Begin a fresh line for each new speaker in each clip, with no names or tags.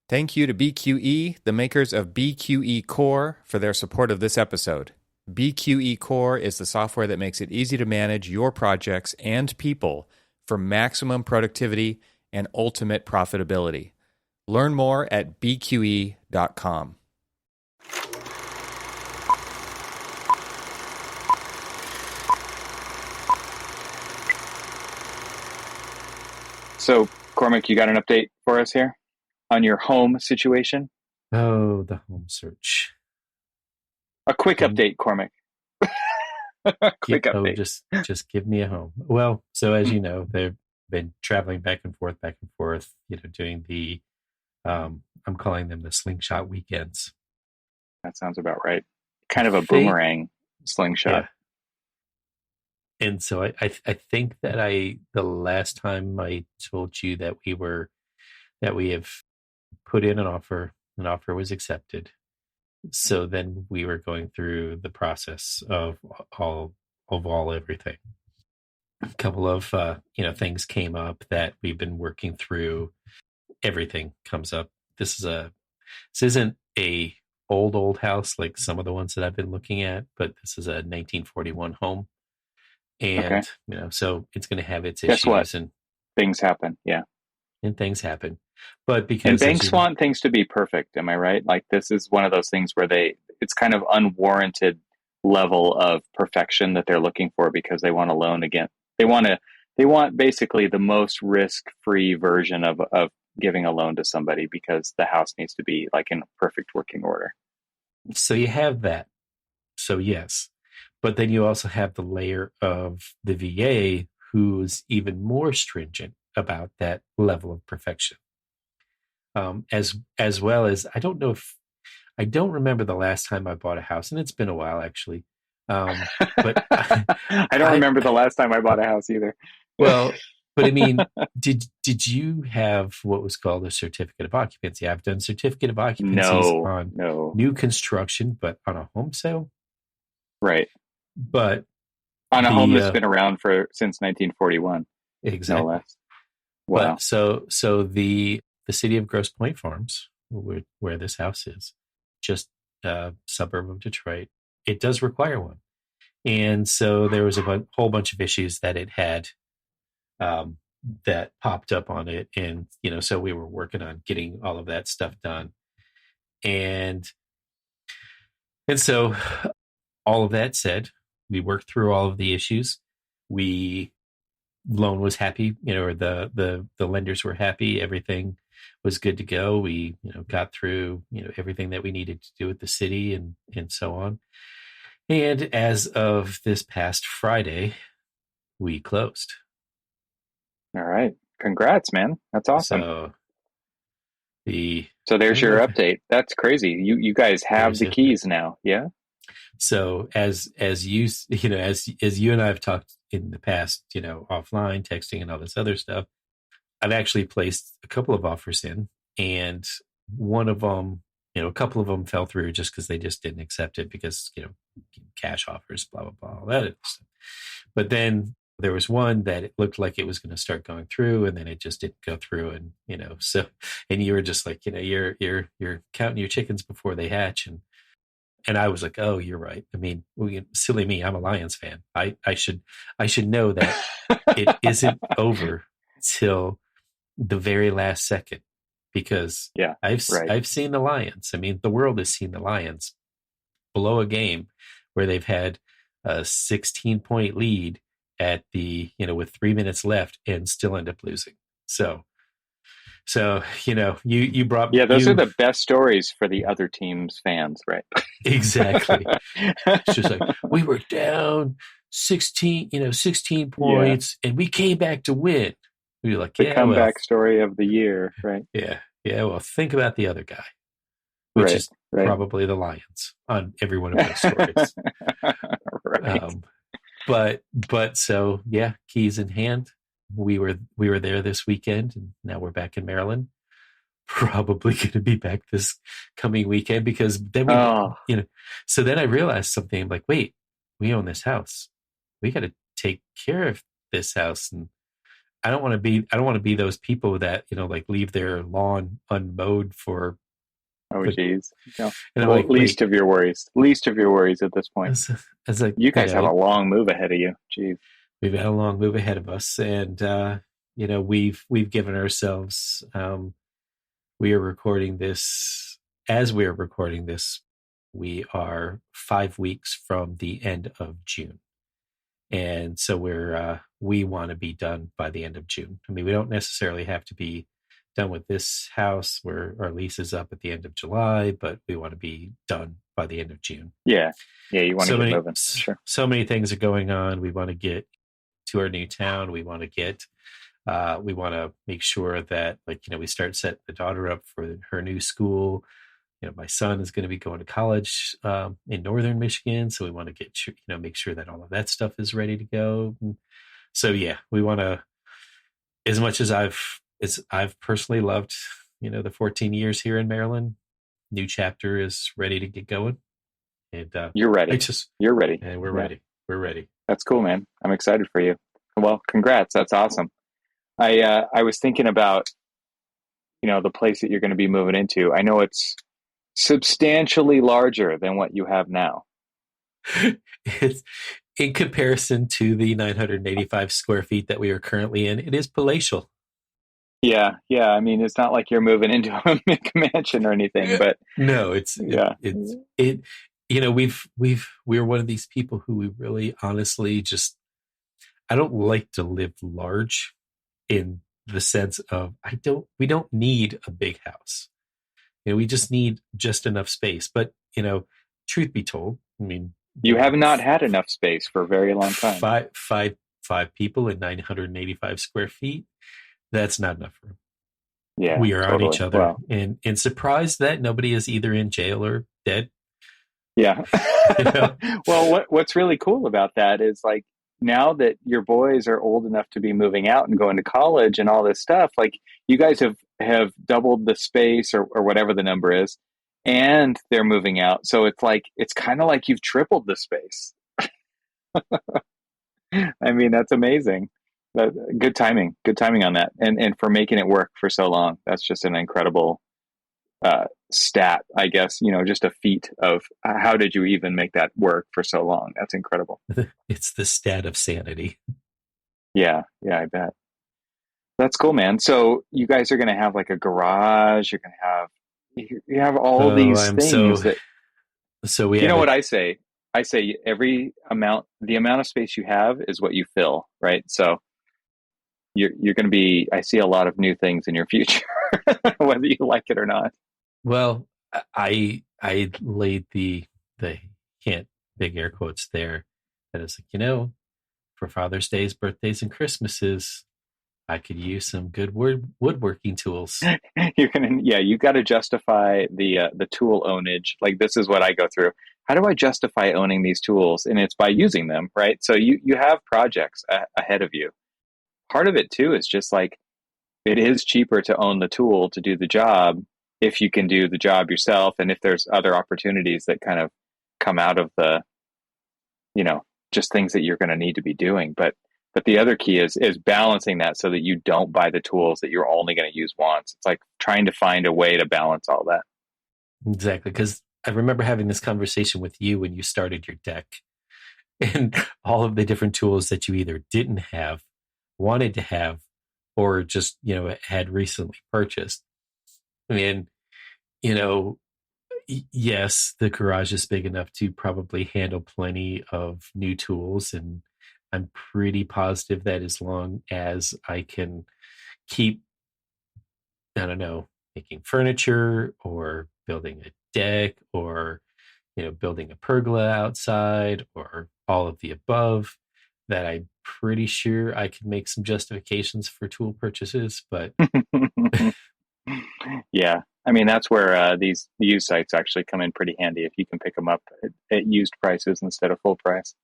Thank you to BQE, the makers of BQE Core, for their support of this episode. BQE Core is the software that makes it easy to manage your projects and people for maximum productivity and ultimate profitability. Learn more at bqe.com.
So, Cormac, you got an update for us here on your home situation?
Oh, the home search.
A quick update, Cormac. Update.
Just give me a home. Well, so as you know, they've been traveling back and forth, doing the, I'm calling them the slingshot weekends.
That sounds about right. Kind of a boomerang slingshot.
Yeah. And so I think that the last time I told you that we have put in an offer was accepted. So then we were going through the process of everything. A couple of things came up that we've been working through. Everything comes up. This isn't a old house like some of the ones that I've been looking at, but this is a 1941 home. And, so it's going to have its issues.
Guess what?
And
things happen. Yeah.
And things happen. But because
banks want things to be perfect. Am I right? Like, this is one of those things where it's kind of unwarranted level of perfection that they're looking for because they want a loan again. They want basically the most risk-free version of giving a loan to somebody because the house needs to be like in perfect working order.
So you have that. So yes. But then you also have the layer of the VA who's even more stringent about that level of perfection. As well as, I don't remember the last time I bought a house, and it's been a while actually. But
I don't remember the last time I bought a house either.
Well, but I mean, did you have what was called a certificate of occupancy? I've done certificate of occupancies on new construction, but on a home sale,
right? But on a home that's been around since 1941,
exactly.
No less. Wow.
But so the city of Grosse Pointe Farms, where this house is, just a suburb of Detroit, it does require one. And so there was a whole bunch of issues that it had that popped up on it. And, so we were working on getting all of that stuff done. And so all of that said, we worked through all of the issues. Loan was happy, or the lenders were happy. Everything was good to go. We, got through, everything that we needed to do with the city and so on. And as of this past Friday, we closed.
All right. Congrats, man. That's awesome.
So
there's your update. That's crazy. You guys have the keys now. Yeah.
So as you and I have talked in the past, offline, texting and all this other stuff, I've actually placed a couple of offers in, and one of them, a couple of them fell through just because they just didn't accept it because, cash offers, blah, blah, blah, all that stuff. But then there was one that it looked like it was going to start going through, and then it just didn't go through. And, and you were just like, you're counting your chickens before they hatch. And I was like, oh, you're right. I mean, silly me. I'm a Lions fan. I should know that it isn't over till the very last second, because I've seen the Lions. I mean, the world has seen the Lions blow a game where they've had a 16-point lead at with 3 minutes left and still end up losing. So you brought
those are the best stories for the other team's fans, right?
Exactly. It's just like, we were down 16 points and we came back to win. We were like,
the comeback story of the year, right?
Yeah. Well, think about the other guy, which is probably the Lions on every one of those stories.
Right.
But so keys in hand. We were there this weekend, and now we're back in Maryland. Probably going to be back this coming weekend, because then so then I realized something. I'm like, wait, we own this house. We got to take care of this house. And I don't want to be those people that, like leave their lawn unmowed for.
Oh, geez. No.
And I'm
Well,
like,
least of your worries at this point.
As like,
you guys have a long move ahead of you. Jeez.
We've had a long move ahead of us, and we've given ourselves. We are recording this as we are recording this. We are 5 weeks from the end of June, and so we want to be done by the end of June. I mean, we don't necessarily have to be done with this house where our lease is up at the end of July, but we want to be done by the end of June.
Yeah, you want to get moving. Sure.
So many things are going on. We want to get to our new town. We want to make sure that, we start setting the daughter up for her new school. My son is going to be going to college in Northern Michigan, so we want to make sure that all of that stuff is ready to go. And so yeah, we want to, as much as I've personally loved, the 14 years here in Maryland, new chapter is ready to get going. And
you're ready. You're ready.
And we're ready. We're ready.
That's cool, man. I'm excited for you. Well, congrats. That's awesome. I was thinking about, the place that you're going to be moving into. I know it's substantially larger than what you have now.
It's in comparison to the 985 square feet that we are currently in. It is palatial. Yeah.
I mean, it's not like you're moving into a McMansion or anything, but
no, we're one of these people who we really honestly just, I don't like to live large in the sense of we don't need a big house. We just need just enough space. But, truth be told, I mean,
you have not had enough space for a very long time.
Five people in 985 square feet. That's not enough room.
Yeah,
we are totally on each other, and surprised that nobody is either in jail or dead.
Yeah. Well, what's really cool about that is now that your boys are old enough to be moving out and going to college and all this stuff, you guys have doubled the space or whatever the number is, and they're moving out. So it's kind of like you've tripled the space. I mean, that's amazing. Good timing on that. And for making it work for so long. That's just an incredible stat, I guess, just a feat of how did you even make that work for so long? That's incredible.
It's the stat of sanity.
Yeah, I bet. That's cool, man. So you guys are going to have a garage. You're going to have, you have all these things
so we,
what I say? I say the amount of space you have is what you fill, right? So you're going to be, I see a lot of new things in your future, whether you like it or not.
Well, I laid the hint, big air quotes there, that is for Father's Days, birthdays, and Christmases, I could use some good woodworking tools.
You got to justify the tool ownage. This is what I go through. How do I justify owning these tools? And it's by using them, right? So you have projects ahead of you. Part of it too is just it is cheaper to own the tool to do the job if you can do the job yourself, and if there's other opportunities that kind of come out of the, just things that you're going to need to be doing. But the other key is balancing that so that you don't buy the tools that you're only going to use once. It's trying to find a way to balance all that.
Exactly, because I remember having this conversation with you when you started your deck, and all of the different tools that you either didn't have, wanted to have, or just had recently purchased. I mean, yes, the garage is big enough to probably handle plenty of new tools, and I'm pretty positive that as long as I can keep, making furniture or building a deck or building a pergola outside or all of the above, that I'm pretty sure I could make some justifications for tool purchases. But
yeah, I mean, that's where these used sites actually come in pretty handy if you can pick them up at used prices instead of full price.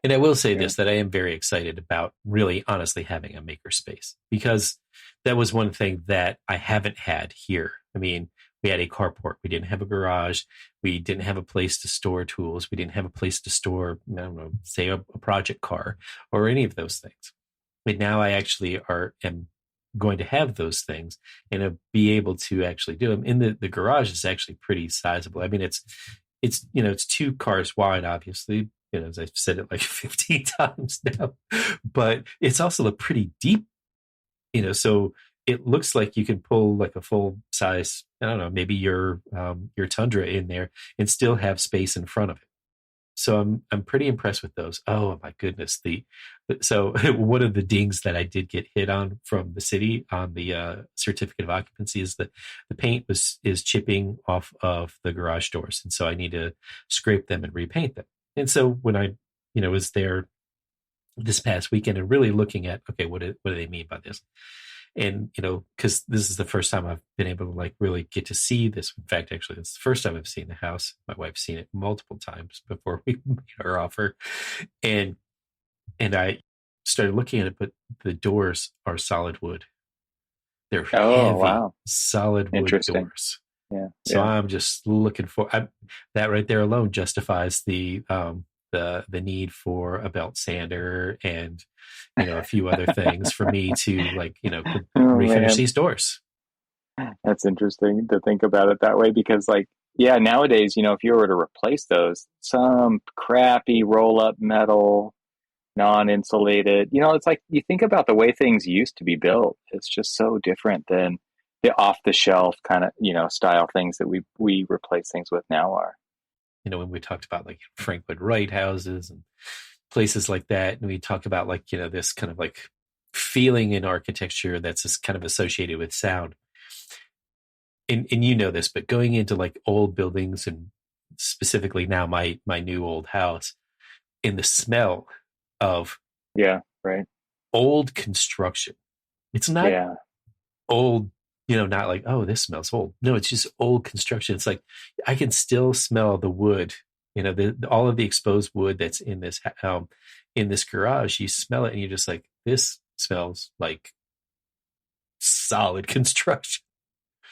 And I will say this, that I am very excited about really honestly having a makerspace, because that was one thing that I haven't had here. I mean, we had a carport. We didn't have a garage. We didn't have a place to store tools. We didn't have a place to store, say a project car or any of those things. And now I actually am going to have those things and be able to actually do them. And the garage is actually pretty sizable. I mean, it's it's 2 cars wide, obviously, as I've said it like 15 times now, but it's also pretty deep, so it looks like you can pull like a full size, I don't know, maybe your Tundra in there and still have space in front of it. So I'm pretty impressed with those. Oh my goodness. So one of the dings that I did get hit on from the city on the certificate of occupancy is that the paint is chipping off of the garage doors. And so I need to scrape them and repaint them. And so when I, was there this past weekend and really looking at, okay, what do they mean by this? And, because this is the first time I've been able to like really get to see this. In fact, actually, it's the first time I've seen the house. My wife's seen it multiple times before we made our offer. And I started looking at it, but the doors are solid wood. They're heavy, solid wood doors.
Yeah.
So I'm just looking for that right there alone justifies the need for a belt sander and a few other things for me to refinish these doors.
That's interesting to think about it that way, because nowadays, if you were to replace those, some crappy roll up metal, non-insulated, it's like you think about the way things used to be built. It's just so different than the off the shelf kind of style things that we replace things with now are.
When we talked about like Frank Lloyd Wright houses and places like that, and we talk about this kind of like feeling in architecture that's just kind of associated with sound. And this, but going into like old buildings and specifically now my new old house, in the smell of old construction. It's not old, not like, oh, this smells old. No, it's just old construction. It's like I can still smell the wood, all of the exposed wood that's in this garage. You smell it and you're just like, this smells like solid construction.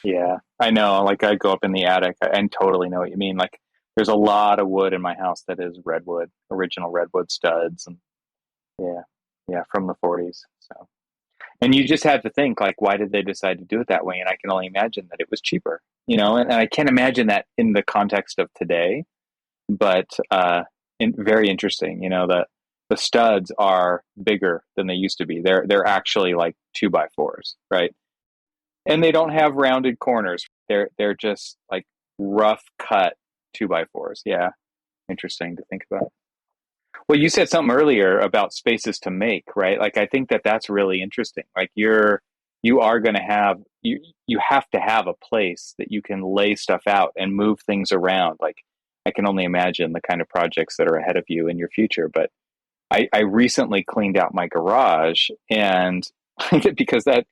Yeah, I know. Like I go up in the attic and totally know what you mean. Like there's a lot of wood in my house that is redwood, original redwood studs, and from the 40s. So, and you just have to think like, why did they decide to do it that way? And I can only imagine that it was cheaper, and I can't imagine that in the context of today. But very interesting, the studs are bigger than they used to be. They're actually like 2x4s, right? And they don't have rounded corners. They're just like rough cut 2x4s. Yeah, interesting to think about. Well, you said something earlier about spaces to make, right? Like I think that's really interesting. Like you are going to have you have to have a place that you can lay stuff out and move things around. Like I can only imagine the kind of projects that are ahead of you in your future. But I recently cleaned out my garage, and because that.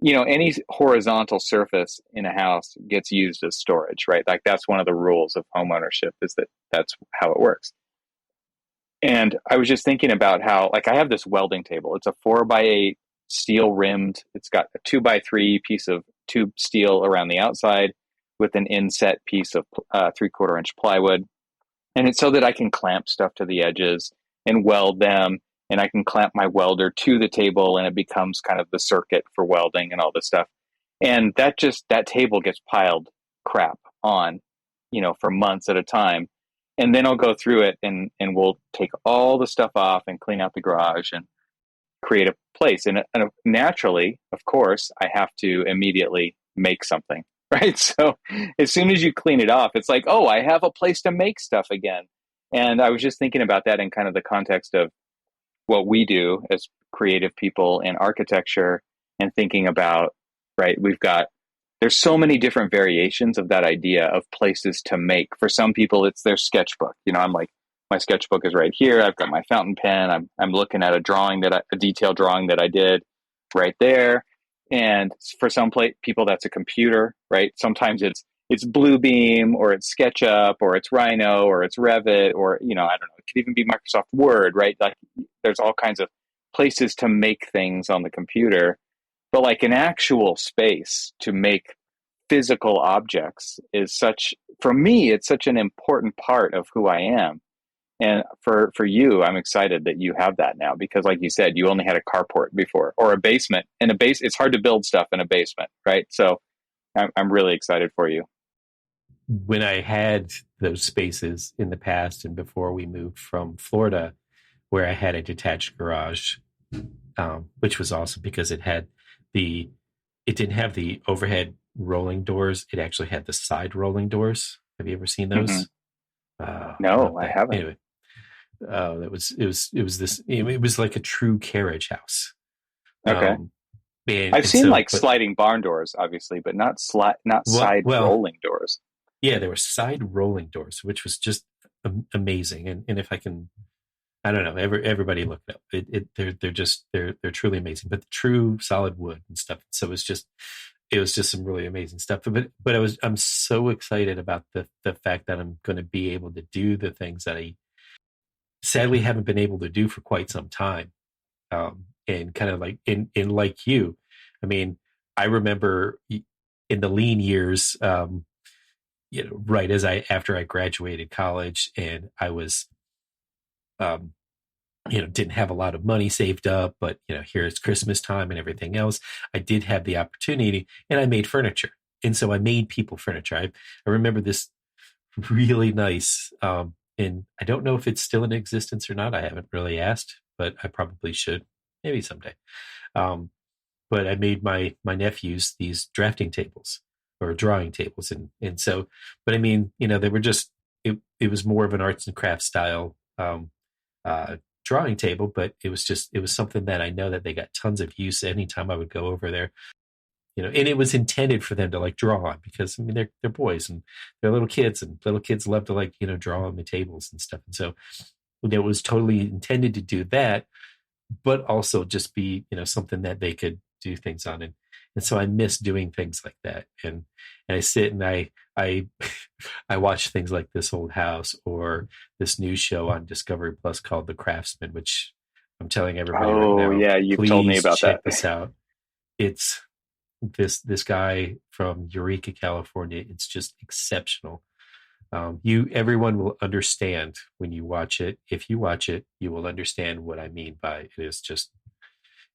Any horizontal surface in a house gets used as storage, right? Like that's one of the rules of home ownership, is that's how it works. And I was just thinking about how, like, I have this welding table. It's a 4x8 steel rimmed. It's got a 2x3 piece of tube steel around the outside with an inset piece of 3/4 inch plywood. And it's so that I can clamp stuff to the edges and weld them. And I can clamp my welder to the table and it becomes kind of the circuit for welding and all this stuff. And that table gets piled crap on, for months at a time. And then I'll go through it and we'll take all the stuff off and clean out the garage and create a place. And naturally, of course, I have to immediately make something, right? So as soon as you clean it off, it's like, oh, I have a place to make stuff again. And I was just thinking about that in kind of the context of what we do as creative people in architecture, and thinking about, right, there's so many different variations of that idea of places to make. For some people, it's their sketchbook. I'm like, my sketchbook is right here. I've got my fountain pen. I'm looking at a detailed drawing that I did right there. And for some people, that's a computer, right? Sometimes it's Bluebeam, or it's SketchUp, or it's Rhino, or it's Revit, or, I don't know, it could even be Microsoft Word, right? Like there's all kinds of places to make things on the computer, but like an actual space to make physical objects for me, it's such an important part of who I am. And for you, I'm excited that you have that now, because like you said, you only had a carport before, or a basement. In a base, it's hard to build stuff in a basement, right? So I'm really excited for you.
When I had those spaces in the past and before we moved from Florida, where I had a detached garage, which was awesome because it didn't have the overhead rolling doors. It actually had the side rolling doors. Have you ever seen those?
No, I haven't.
Anyway, it was like a true carriage house.
Okay. I've seen sliding barn doors, obviously, but not side rolling doors.
Yeah, there were side rolling doors, which was just amazing. And if I can, I don't know, everybody look it up. They're truly amazing. But the true solid wood and stuff. So it was just some really amazing stuff. But I'm so excited about the fact that I'm going to be able to do the things that I sadly haven't been able to do for quite some time. And kind of like in like you, I mean, I remember in the lean years, right after I graduated college, and I was, didn't have a lot of money saved up, but here it's Christmas time and everything else. I did have the opportunity, and I made furniture, and so I made people furniture. I remember this really nice, and I don't know if it's still in existence or not. I haven't really asked, but I probably should. Maybe someday. But I made my nephews these drafting tables or drawing tables. And so, but I mean, they were just, it was more of an arts and crafts style drawing table, but it was something that I know that they got tons of use anytime I would go over there. And it was intended for them to like draw on, because I mean, they're boys and they're little kids, and little kids love to like, draw on the tables and stuff. And so it was totally intended to do that, but also just be, something that they could do things on. And so I miss doing things like that. And I sit and I watch things like This Old House, or this new show on Discovery Plus called The Craftsman, which I'm telling everybody right now. Oh yeah, you've told me about that. Check this out. It's this guy from Eureka, California. It's just exceptional. Everyone will understand when you watch it. If you watch it, you will understand what I mean by it is just,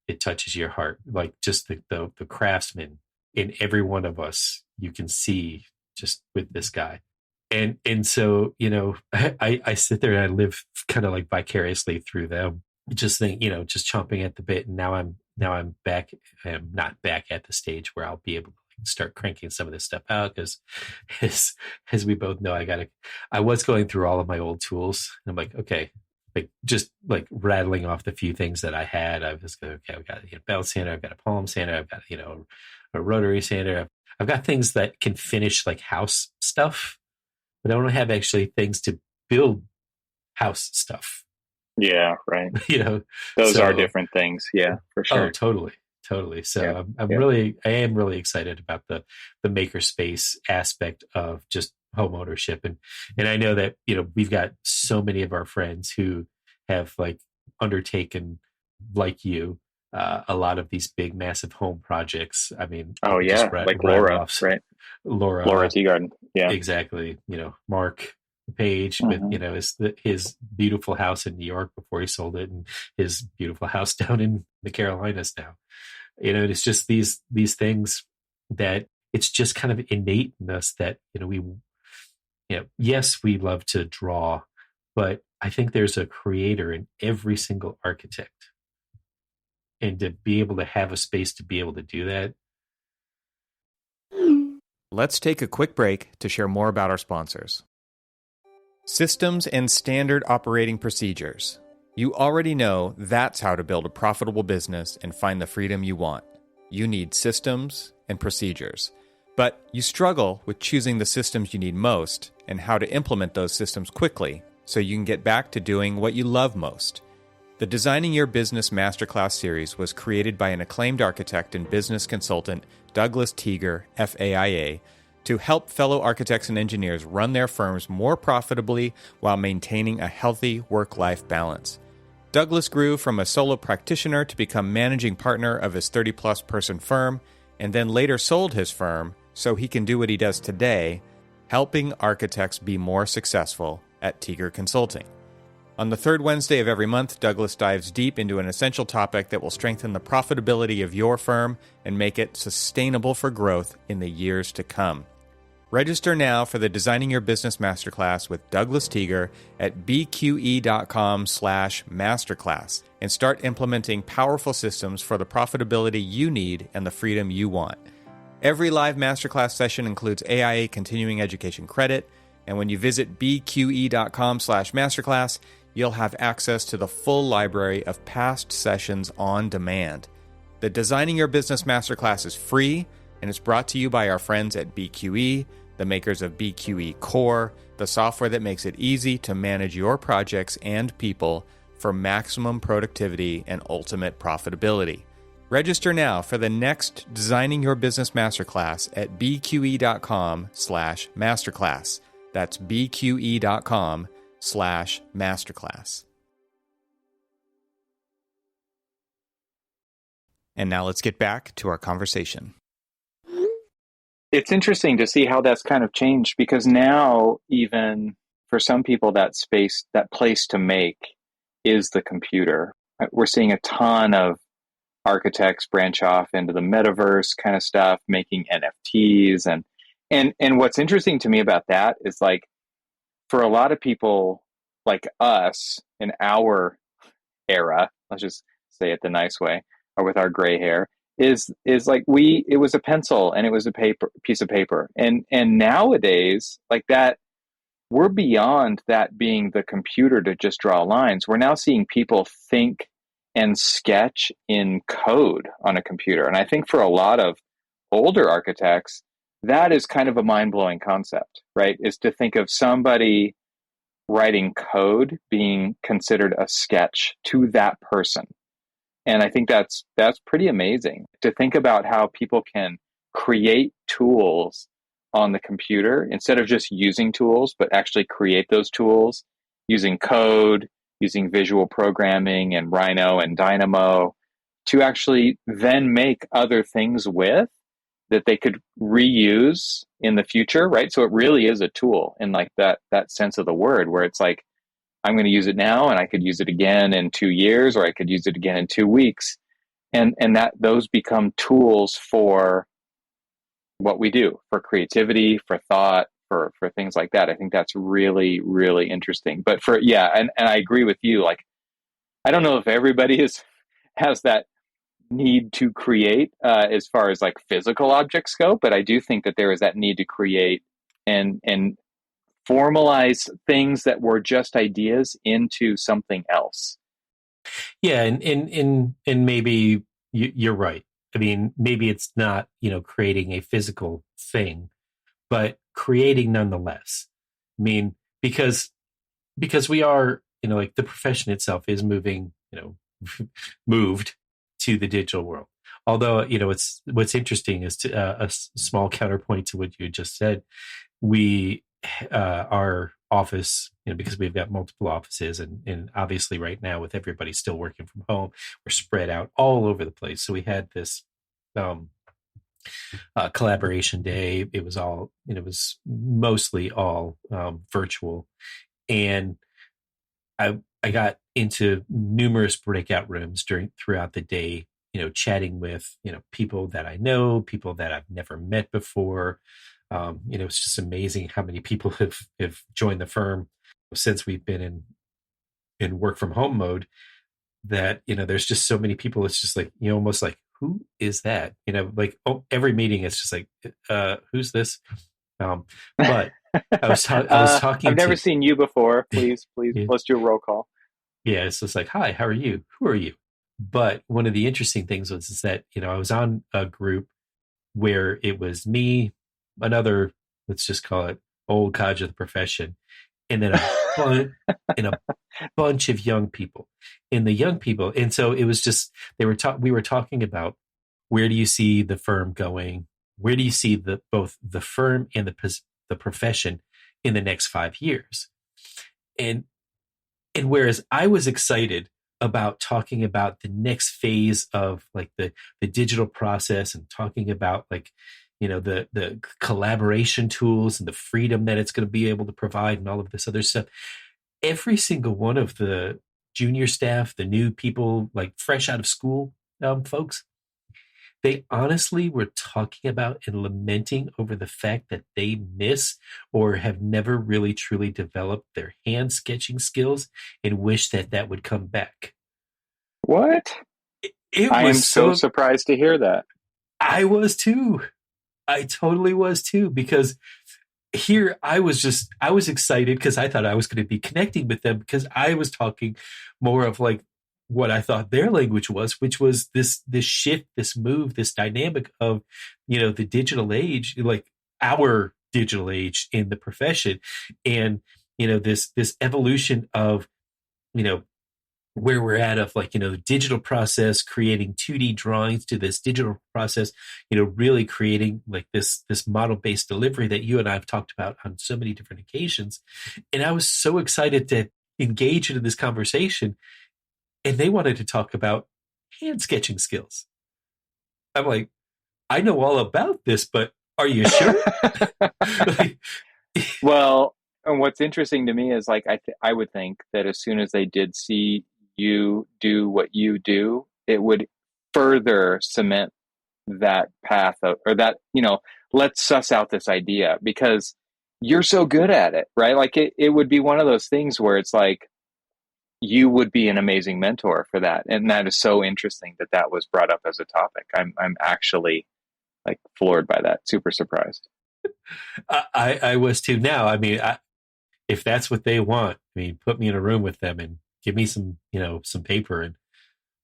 it touches your heart. Like just the craftsman in every one of us, you can see just with this guy. And so, I sit there and I live kind of like vicariously through them. Just think, just chomping at the bit. And now I'm back. I'm not back at the stage where I'll be able to start cranking some of this stuff out, because as we both know, I was going through all of my old tools, and I'm like, okay, like just like rattling off the few things that I had. I was going, okay, I've got a belt sander, I've got a palm sander, I've got a rotary sander, I've got things that can finish like house stuff, but I don't have actually things to build house stuff.
Yeah, right. Those are different things. Yeah, for sure.
Oh, totally. So yeah, I am really excited about the makerspace aspect of just home ownership. And I know that, we've got so many of our friends who have like undertaken, like you, a lot of these big, massive home projects. I mean,
like Laura, right?
Laura
Teagarden. Yeah,
exactly. Mark Page with, his beautiful house in New York before he sold it, and his beautiful house down in the Carolinas now. It's just these things that it's just kind of innate in us that, yes, we love to draw, but I think there's a creator in every single architect. And to be able to have a space to be able to do that.
Let's take a quick break to share more about our sponsors. Systems and standard operating procedures. You already know that's how to build a profitable business and find the freedom you want. You need systems and procedures. But you struggle with choosing the systems you need most and how to implement those systems quickly so you can get back to doing what you love most. The Designing Your Business Masterclass series was created by an acclaimed architect and business consultant, Douglas Teager, FAIA, to help fellow architects and engineers run their firms more profitably while maintaining a healthy work-life balance. Douglas grew from a solo practitioner to become managing partner of his 30-plus person firm, and then later sold his firm so he can do what he does today, helping architects be more successful at Teager Consulting. On the third Wednesday of every month, Douglas dives deep into an essential topic that will strengthen the profitability of your firm and make it sustainable for growth in the years to come. Register now for the Designing Your Business Masterclass with Douglas Teager at bqe.com/masterclass and start implementing powerful systems for the profitability you need and the freedom you want. Every live masterclass session includes AIA continuing education credit, and when you visit bqe.com/masterclass, you'll have access to the full library of past sessions on demand. The Designing Your Business Masterclass is free, and it's brought to you by our friends at BQE, the makers of BQE Core, the software that makes it easy to manage your projects and people for maximum productivity and ultimate profitability. Register now for the next Designing Your Business Masterclass at bqe.com/masterclass. That's bqe.com/masterclass. And now let's get back to our conversation.
It's interesting to see how that's kind of changed, because now, even for some people, that place to make is the computer. We're seeing a ton of architects branch off into the metaverse kind of stuff, making NFTs. And what's interesting to me about that is, like, for a lot of people like us in our era, let's just say it the nice way, or with our gray hair, is like it was a pencil and it was a piece of paper. And nowadays, like that, we're beyond that being the computer to just draw lines. We're now seeing people think and sketch in code on a computer. And I think for a lot of older architects, that is kind of a mind-blowing concept, right? Is to think of somebody writing code being considered a sketch to that person. And I think that's pretty amazing to think about how people can create tools on the computer instead of just using tools, but actually create those tools using code, using visual programming and Rhino and Dynamo to actually then make other things with that they could reuse in the future, right? So it really is a tool in like that sense of the word, where it's like, I'm going to use it now and I could use it again in 2 years, or I could use it again in 2 weeks. And that those become tools for what we do, for creativity, for thought, for things like that. I think that's really, really interesting. But and I agree with you. Like, I don't know if everybody has that need to create as far as like physical objects go, but I do think that there is that need to create and formalize things that were just ideas into something else.
Yeah, and maybe you're right. I mean, maybe it's not, creating a physical thing, but creating nonetheless. I mean, because we are, like the profession itself is moving, moved to the digital world. Although, it's what's interesting is a small counterpoint to what you just said. We, our office, because we've got multiple offices, and obviously right now with everybody still working from home, we're spread out all over the place. So we had this collaboration day. It was mostly all virtual, and I got into numerous breakout rooms throughout the day, chatting with, people that I know, people that I've never met before. It's just amazing how many people have joined the firm since we've been in work from home mode, that, there's just so many people. It's just like, almost like, who is that? Like, every meeting it's just like, who's this? But I was talking.
I've never seen you before. Please,
Yeah.
let's do a roll call.
Yeah, it's just like, hi, how are you? Who are you? But one of the interesting things is that, I was on a group where it was me, another, let's just call it old codger of the profession, and then a bunch of young people. And the young people, and so it was just, we were talking about, where do you see the firm going? Where do you see both the firm and the profession in the next 5 years? And whereas I was excited about talking about the next phase of like the digital process, and talking about like, the collaboration tools and the freedom that it's going to be able to provide and all of this other stuff, every single one of the junior staff, the new people, like fresh out of school folks, they honestly were talking about and lamenting over the fact that they miss or have never really truly developed their hand sketching skills and wish that that would come back.
What?
It
I am
was
so surprised to hear that.
I was too. I totally was too, because here I was excited because I thought I was going to be connecting with them, because I was talking more of like what I thought their language was, which was this shift, this move, this dynamic of, the digital age, like our digital age in the profession. And, this evolution of, where we're at of like, the digital process, creating 2D drawings, to this digital process, really creating like this model-based delivery that you and I have talked about on so many different occasions. And I was so excited to engage into this conversation, and they wanted to talk about hand sketching skills. I'm like, I know all about this, but are you sure?
Well, and what's interesting to me is like, I would think that as soon as they did see you do what you do, it would further cement that path of, or that, let's suss out this idea because you're so good at it, right? Like it would be one of those things where it's like, you would be an amazing mentor for that. And that is so interesting that that was brought up as a topic. I'm actually like floored by that. Super surprised.
I was too. Now, I mean, if that's what they want, I mean, put me in a room with them and give me some, some paper, and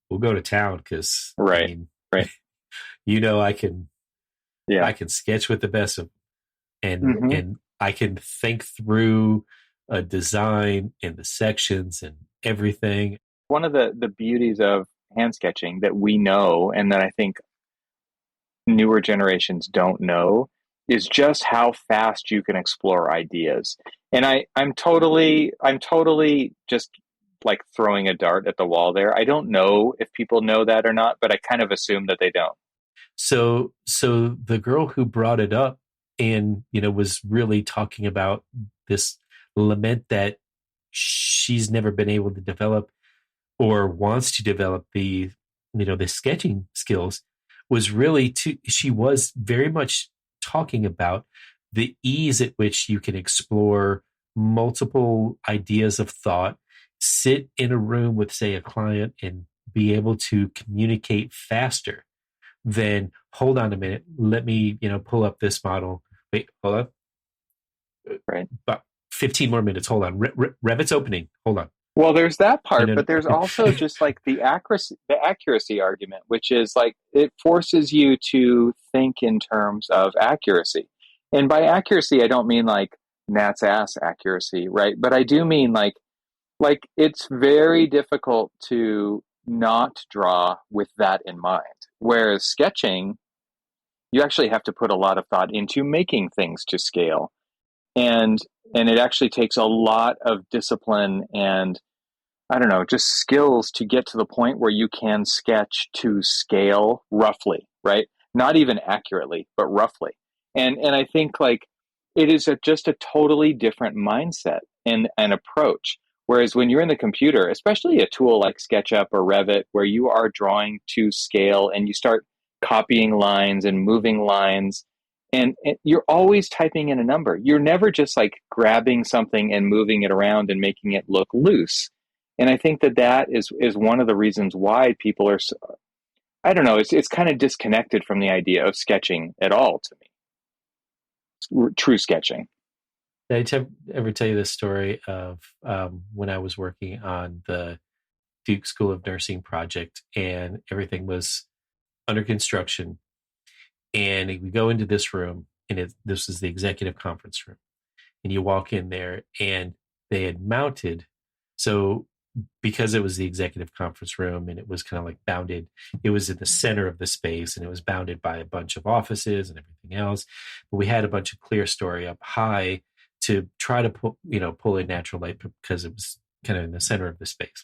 we'll go to town. Cause
right.
I mean,
right.
I can sketch with the best of them, and I can think through a design and the sections and everything.
One of the beauties of hand sketching that we know, and that I think newer generations don't know, is just how fast you can explore ideas. And I'm totally just like throwing a dart at the wall there. I don't know if people know that or not, but I kind of assume that they don't.
So the girl who brought it up and, was really talking about this lament that she's never been able to develop or wants to develop the sketching skills, was really she was very much talking about the ease at which you can explore multiple ideas of thought, sit in a room with, say, a client and be able to communicate faster than, hold on a minute, let me, pull up this model. Wait, hold on.
Right.
About 15 more minutes. Hold on. Revit's opening. Hold on.
Well, there's that part, but there's also just like the accuracy argument, which is like it forces you to think in terms of accuracy. And by accuracy, I don't mean like Nat's ass accuracy, right? But I do mean like it's very difficult to not draw with that in mind. Whereas sketching, you actually have to put a lot of thought into making things to scale. And it actually takes a lot of discipline and, I don't know, just skills to get to the point where you can sketch to scale roughly, right? Not even accurately, but roughly. And I think like it is just a totally different mindset and approach. Whereas when you're in the computer, especially a tool like SketchUp or Revit, where you are drawing to scale and you start copying lines and moving lines, and you're always typing in a number. You're never just like grabbing something and moving it around and making it look loose. And I think that is one of the reasons why people are, I don't know, it's kind of disconnected from the idea of sketching at all to me. True sketching.
Did I ever tell you this story of when I was working on the Duke School of Nursing project and everything was under construction? And we go into this room, and this is the executive conference room. And you walk in there, and they had mounted. So because it was the executive conference room and it was kind of like bounded, it was in the center of the space, and it was bounded by a bunch of offices and everything else. But we had a bunch of clear story up high to try to pull in natural light because it was kind of in the center of the space.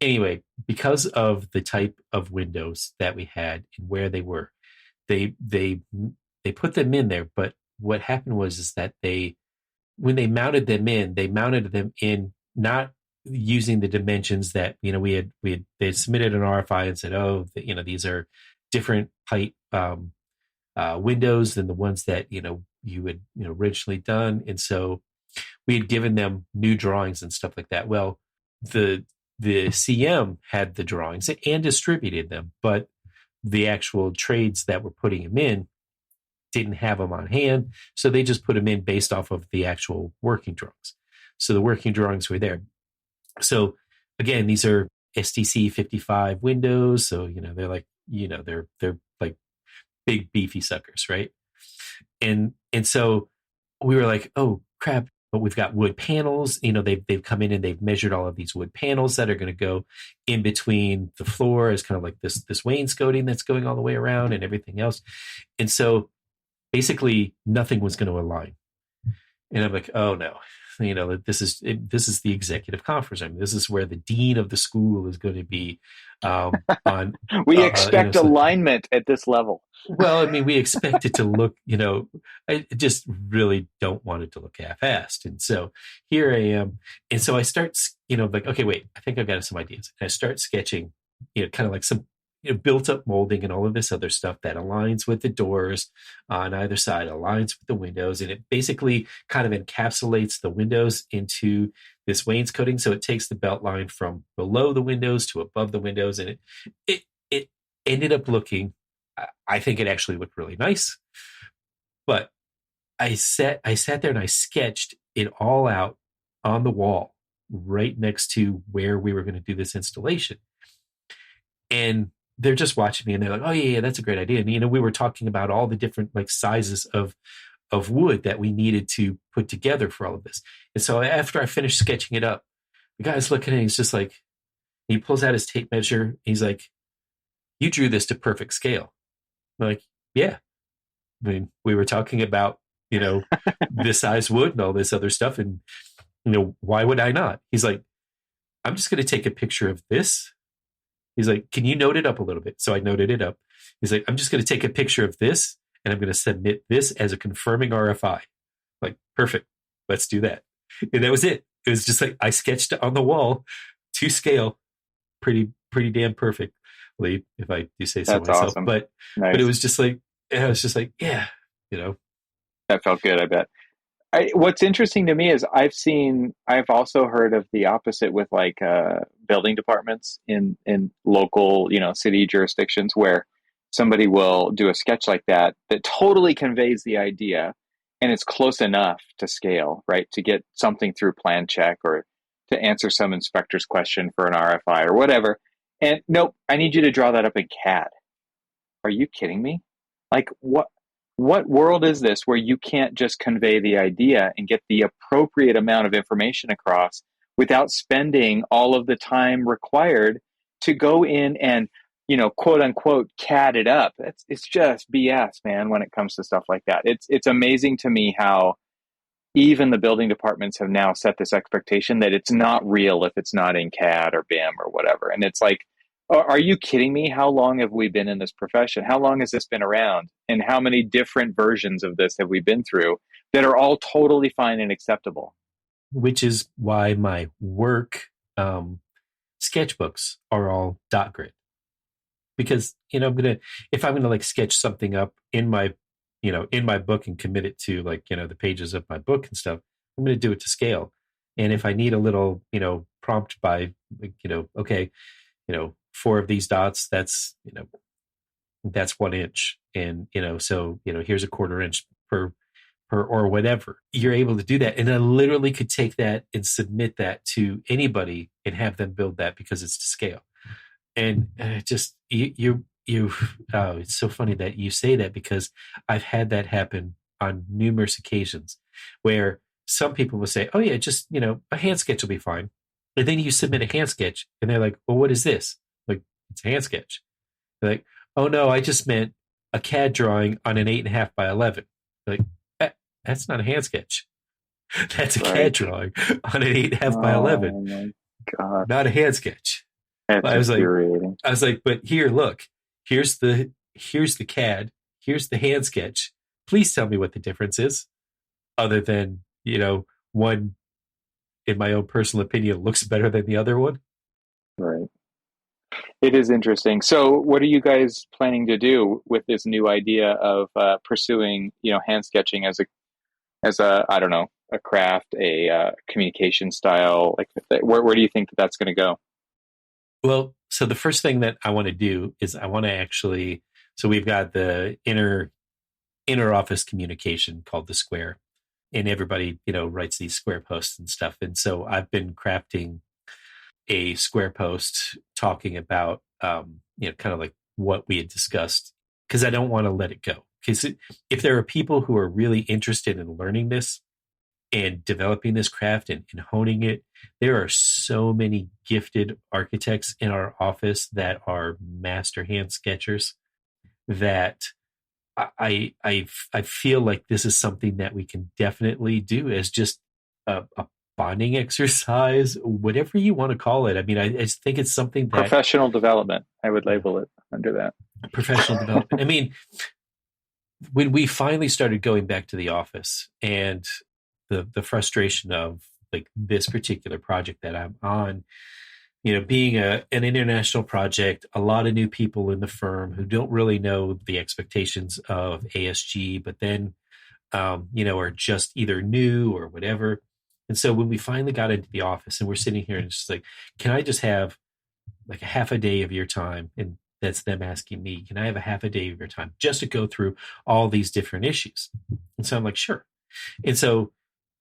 Anyway, because of the type of windows that we had and where they were, they put them in there. But what happened was that they when they mounted them in, not using the dimensions that, they submitted an RFI and said, oh, these are different height windows than the ones that, you had, originally done. And so we had given them new drawings and stuff like that. Well, the CM had the drawings and distributed them, but the actual trades that were putting them in didn't have them on hand. So they just put them in based off of the actual working drawings. So the working drawings were there. So again, these are STC 55 windows. So, they're like, they're like big beefy suckers. Right. And so we were like, oh crap, but we've got wood panels. They've come in and they've measured all of these wood panels that are going to go in between the floor as kind of like this wainscoting that's going all the way around and everything else. And so basically nothing was going to align. And I'm like, oh no, this is the executive conference. I mean, this is where the dean of the school is going to be on.
We expect alignment at this level.
Well, I mean, we expect it to look, I just really don't want it to look half-assed. And so here I am. And so I start, like, okay, wait, I think I've got some ideas. And I start sketching, kind of like some built up molding and all of this other stuff that aligns with the doors on either side, aligns with the windows. And it basically kind of encapsulates the windows into this wainscoting. So it takes the belt line from below the windows to above the windows. And it ended up looking, I think it actually looked really nice. But I sat there and I sketched it all out on the wall right next to where we were going to do this installation. And they're just watching me and they're like, oh yeah, that's a great idea. And, we were talking about all the different like sizes of wood that we needed to put together for all of this. And so after I finished sketching it up, the guy's looking at it, he's just like, he pulls out his tape measure. He's like, you drew this to perfect scale. I'm like, yeah. I mean, we were talking about, this size wood and all this other stuff. And, why would I not? He's like, I'm just going to take a picture of this. He's like, can you note it up a little bit? So I noted it up. He's like, I'm just going to take a picture of this and I'm going to submit this as a confirming RFI. Like, perfect. Let's do that. And that was it. It was just like, I sketched it on the wall to scale pretty damn perfectly, if I do say so
That's
myself.
Awesome.
But it was just like, yeah,
That felt good, I bet. What's interesting to me is I've also heard of the opposite with like building departments in local, city jurisdictions where somebody will do a sketch like that totally conveys the idea and it's close enough to scale, right? To get something through plan check or to answer some inspector's question for an RFI or whatever. And nope, I need you to draw that up in CAD. Are you kidding me? Like what world is this where you can't just convey the idea and get the appropriate amount of information across without spending all of the time required to go in and, quote unquote, CAD it up? It's just BS, man, when it comes to stuff like that. It's amazing to me how even the building departments have now set this expectation that it's not real if it's not in CAD or BIM or whatever. And it's like, are you kidding me? How long have we been in this profession? How long has this been around? And how many different versions of this have we been through that are all totally fine and acceptable?
Which is why my work sketchbooks are all dot grid. Because, if I'm going to like sketch something up in my book and commit it to like, the pages of my book and stuff, I'm going to do it to scale. And if I need a little, prompt by, like, okay, 4 of these dots, that's 1 inch. And, so, here's a 1/4 inch per or whatever. You're able to do that. And I literally could take that and submit that to anybody and have them build that because it's to scale. And just, it's so funny that you say that because I've had that happen on numerous occasions where some people will say, oh yeah, just, a hand sketch will be fine. And then you submit a hand sketch and they're like, well, what is this? Like, it's a hand sketch. They're like, oh no, I just meant a CAD drawing on an 8.5 by 11. They're like, that's not a hand sketch. That's a CAD drawing on an 8.5 by 11.
Oh my God.
Not a hand sketch.
That's infuriating.
I was like, but here, look, here's the CAD, here's the hand sketch. Please tell me what the difference is, other than one, in my own personal opinion, looks better than the other one.
Right. It is interesting. So what are you guys planning to do with this new idea of pursuing, hand sketching as a, I don't know, a craft, a communication style? Like, where do you think that's going to go?
Well, so the first thing that I want to do is I want to actually, so we've got the inner office communication called the Square, and everybody, writes these Square posts and stuff. And so I've been crafting a Square post talking about, kind of like what we had discussed, because I don't want to let it go. Because if there are people who are really interested in learning this and developing this craft and honing it, there are so many gifted architects in our office that are master hand sketchers that I feel like this is something that we can definitely do as just a bonding exercise, whatever you want to call it. I mean, I just think it's something that
professional development, I would label it under that.
Professional development. I mean, when we finally started going back to the office and the frustration of like this particular project that I'm on, being an international project, a lot of new people in the firm who don't really know the expectations of ASG, but then, are just either new or whatever. And so when we finally got into the office and we're sitting here and it's just like, can I just have like a half a day of your time? And that's them asking me, can I have a half a day of your time just to go through all these different issues? And so I'm like, sure. And so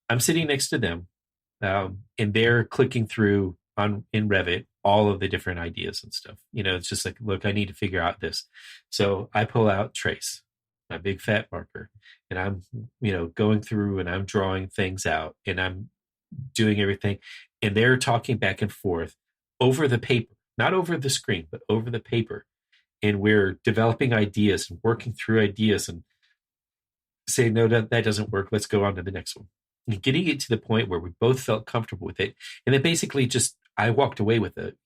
I'm sitting next to them, and they're clicking through in Revit all of the different ideas and stuff. It's just like, look, I need to figure out this. So I pull out Trace, my big fat marker, and I'm, going through and I'm drawing things out and I'm doing everything. And they're talking back and forth over the paper, not over the screen, but over the paper. And we're developing ideas and working through ideas and saying, no, that doesn't work. Let's go on to the next one. And getting it to the point where we both felt comfortable with it. And then basically I walked away with it,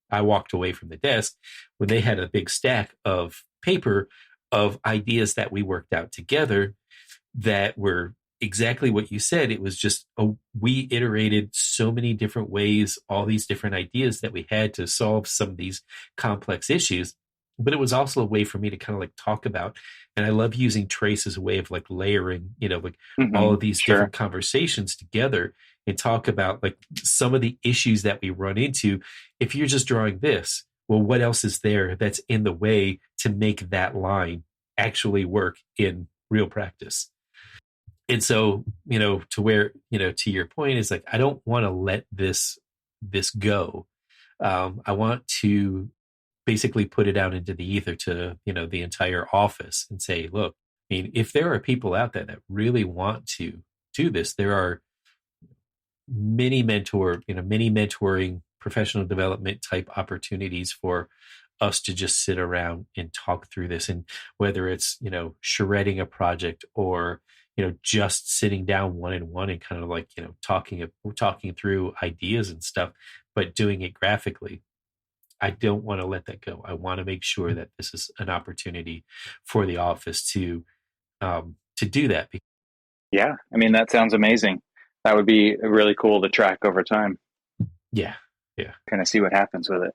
I walked away from the desk when they had a big stack of paper of ideas that we worked out together that were exactly what you said. It was just, we iterated so many different ways, all these different ideas that we had to solve some of these complex issues. But it was also a way for me to kind of like talk about, and I love using Trace as a way of like layering, all of these different conversations together and talk about like some of the issues that we run into. If you're just drawing this, well, what else is there that's in the way to make that line actually work in real practice? And so, to where, to your point is like, I don't want to let this go. I want to basically put it out into the ether to, the entire office and say, look, I mean, if there are people out there that really want to do this, there are many mentoring, professional development type opportunities for us to just sit around and talk through this. And whether it's, charretting a project or, just sitting down one-on-one and kind of like, talking through ideas and stuff, but doing it graphically. I don't want to let that go. I want to make sure that this is an opportunity for the office to do that.
Yeah. I mean, that sounds amazing. That would be really cool to track over time.
Yeah. Yeah.
Kind of see what happens with it.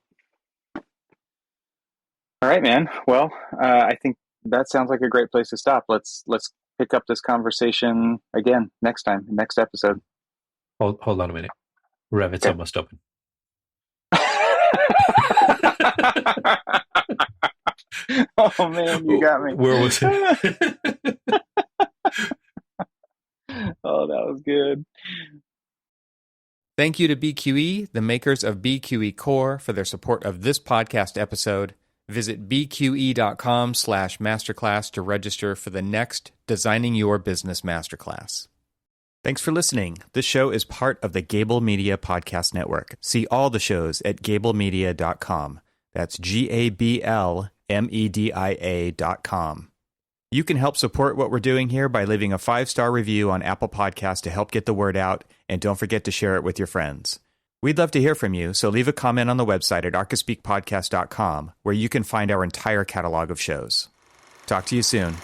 All right, man. Well, I think that sounds like a great place to stop. Let's pick up this conversation again next episode.
Hold on a minute. Revit's almost open.
Oh man, you got me.
Where was it?
Oh, that was good.
Thank you to BQE, the makers of BQE Core, for their support of this podcast episode. Visit bqe.com/masterclass to register for the next Designing Your Business Masterclass. Thanks for listening. This show is part of the Gable Media Podcast Network. See all the shows at gablemedia.com. That's GABLMEDIA.com. You can help support what we're doing here by leaving a 5-star review on Apple Podcasts to help get the word out, and don't forget to share it with your friends. We'd love to hear from you, so leave a comment on the website at archispeakpodcast.com, where you can find our entire catalog of shows. Talk to you soon.